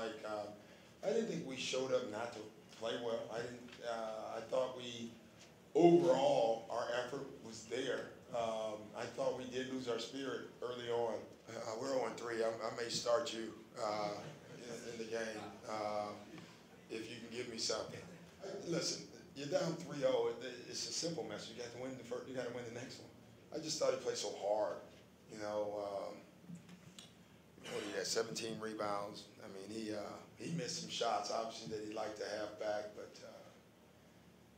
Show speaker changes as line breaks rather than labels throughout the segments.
like I didn't think we showed up not to play well. I thought we overall our effort was there. I thought we did lose our spirit early on. We're 0-3. I may start you in the game if you can give me something. Listen, you're down 3-0. It's a simple message. You got to win the first. You got to win the next one. I just thought he played so hard. You know, he had 17 rebounds. I mean, he missed some shots, obviously, that he'd like to have back, but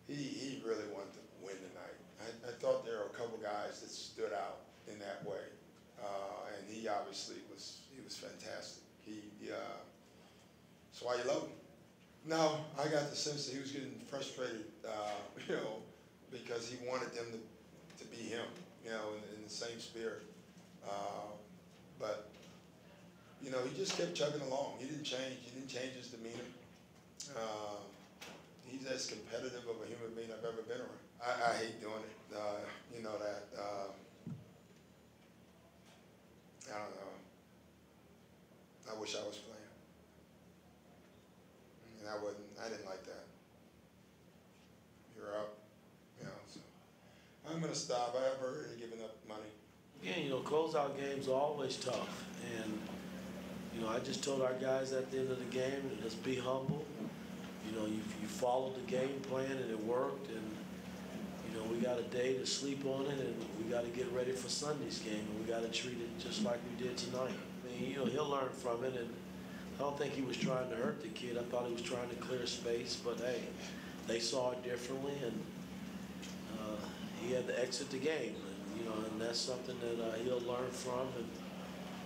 he really wanted to win tonight. I thought there were a couple guys that stood out in that way, and he obviously was fantastic. That's why you love him. No, I got the sense that he was getting frustrated, you know, because he wanted them to be him, you know, in the same spirit. But you know, he just kept chugging along. He didn't change. He didn't change his demeanor. He's as competitive of a human being I've ever been around. I hate doing it. You know that. I don't know. I wish I was playing. And I didn't like that. You're up. You know, so I'm going to stop. I've already given up money.
Again, you know, closeout games are always tough. And, you know, I just told our guys at the end of the game, just be humble. You know, you followed the game plan and it worked. And, you know, we got a day to sleep on it and we got to get ready for Sunday's game. And we got to treat it just like we did tonight. I mean, you know, he'll learn from it. And I don't think he was trying to hurt the kid. I thought he was trying to clear space. But, hey, they saw it differently. And he had to exit the game. And, you know, and that's something that he'll learn from. And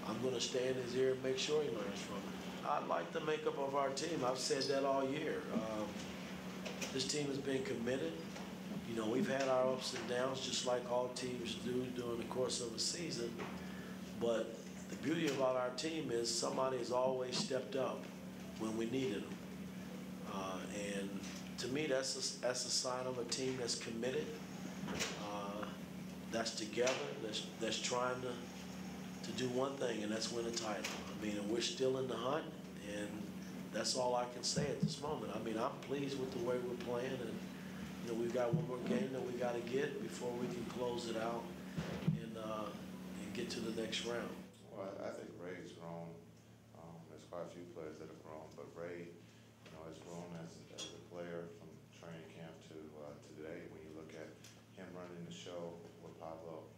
I'm going to stay in his ear and make sure he learns from it. I like the makeup of our team. I've said that all year. This team has been committed. You know, we've had our ups and downs just like all teams do during the course of a season. But the beauty about our team is somebody has always stepped up when we needed them. And to me, that's a sign of a team that's committed, that's together, that's trying to do one thing, and that's win a title. I mean, and we're still in the hunt, and that's all I can say at this moment. I mean, I'm pleased with the way we're playing, and you know, we've got one more game that we got to get before we can close it out and get to the next round.
Well, I think Ray's grown. There's quite a few players that have grown, but Ray, you know, has grown as a player from training camp to today. When you look at him running the show with Pablo.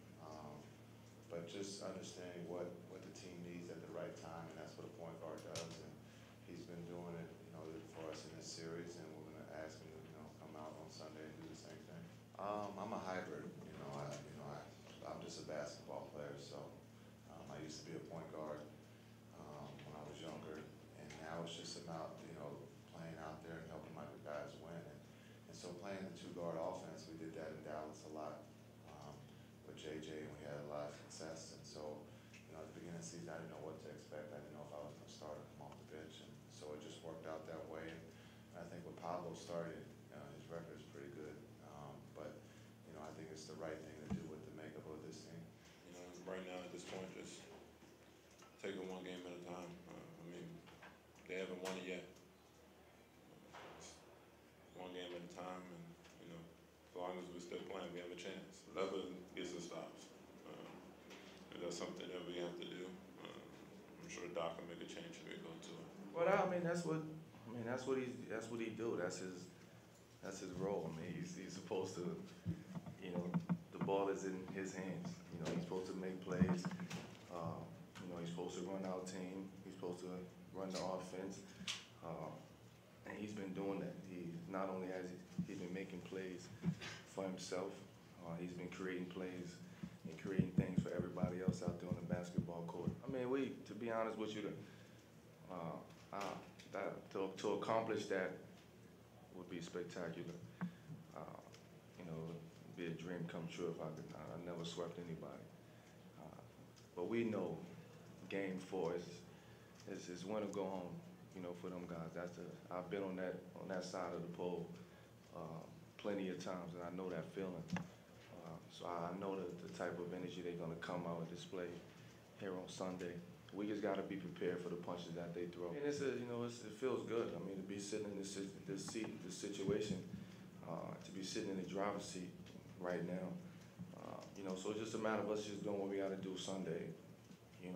But just understanding what the team needs at the right time, and that's what a point guard does. And he's been doing it, you know, for us in this series, and we're going to ask him to, you know, come out on Sunday and do the same thing. I'm a hybrid, I'm just a basketball player, so I used to be a point guard when I was younger, and now it's just about, you know, playing out there and helping my guys win. And so playing the two-guard offense, we did that in Dallas a lot. With JJ, and we had a lot of success. And so, you know, at the beginning of the season, I didn't know what to expect. I didn't know if I was going to start or come off the bench. And so it just worked out that way. And I think when Pablo started, his record is pretty good. But, you know, I think it's the right thing to do with the makeup of this team.
You know, right now at this point, just take it one game at a time. I mean, they haven't won it yet. One game at a time, and, you know, as long as we're still playing, we have a chance. Whatever gets us stops. And that's something that we have to do. I'm sure Doc will make a change if we go to it.
Well, I mean, that's what he do. That's his role. I mean, he's supposed to, you know, the ball is in his hands. You know, he's supposed to make plays. You know, he's supposed to run our team. He's supposed to run the offense. And he's been doing that. He not only has he been making plays for himself, he's been creating plays and creating things for everybody else out there on the basketball court. I mean, to be honest with you, to accomplish that would be spectacular. You know, it'd be a dream come true if I never swept anybody. But we know Game 4 is win or go home. You know, for them guys, I've been on that side of the pole plenty of times, and I know that feeling. So I know the type of energy they're going to come out and display here on Sunday. We just got to be prepared for the punches that they throw. And it's it feels good. I mean, to be sitting in this situation, to be sitting in the driver's seat right now. So it's just a matter of us just doing what we got to do Sunday. And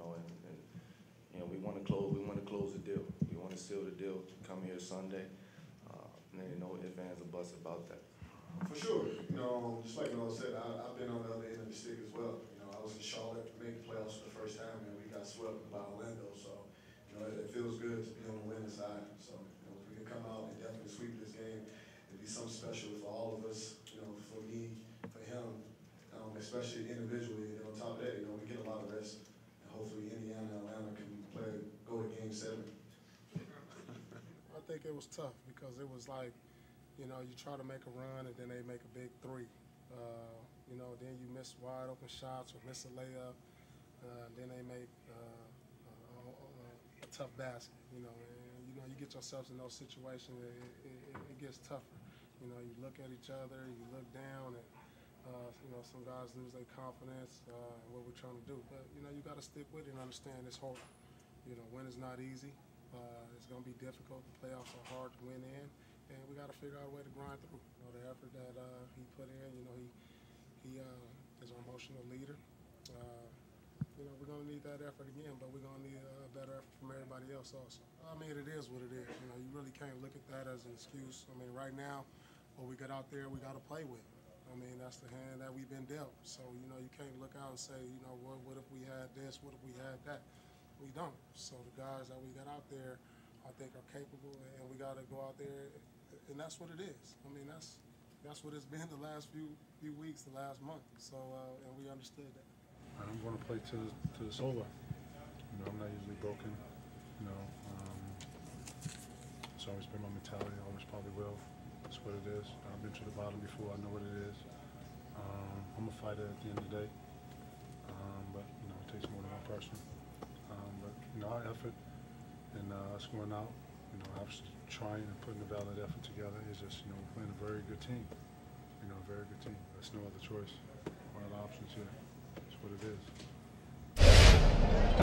we want to close. We want to close the deal. We want to seal the deal. Come here Sunday. And then no ifs, ands, or buts about that.
For sure. Just like Noah said, I've been on the other end of the stick as well. I was in Charlotte, made the playoffs for the first time, and we got swept by Orlando. So, it feels good to be on the winning side. So, if we can come out and definitely sweep this game, it'd be something special for all of us. For me, for him, especially individually. And on top of that, we get a lot of rest, and hopefully Indiana and Atlanta can go to Game 7.
I think it was tough because it was like, you try to make a run and then they make a big three. Then you miss wide open shots or miss a layup. Then they make a tough basket. And you get yourselves in those situations. It gets tougher. You look at each other, you look down, and some guys lose their confidence in what we're trying to do. But you got to stick with it and understand it's hard. Win is not easy. It's going to be difficult. The playoffs are hard to win in. And we got to figure out a way to grind through. The effort that he put in, he is our emotional leader. We're going to need that effort again, but we're going to need a better effort from everybody else also. I mean, it is what it is. You really can't look at that as an excuse. I mean, right now, when we get out there, we got to play with. I mean, that's the hand that we've been dealt. So, you can't look out and say, what if we had this? What if we had that? We don't. So the guys that we got out there, I think, are capable, and we got to go out there. And that's what it is. I mean, that's what it's been the last few weeks, the last month. So, and we understood that.
I'm going to play till it's over. I'm not usually broken. It's always been my mentality. I always probably will. That's what it is. I've been to the bottom before. I know what it is. I'm a fighter at the end of the day. But it takes more than one person. But our effort and us going out. Obviously trying and putting a valid effort together is just, we're playing a very good team. A very good team. There's no other choice or other options here. That's what it is.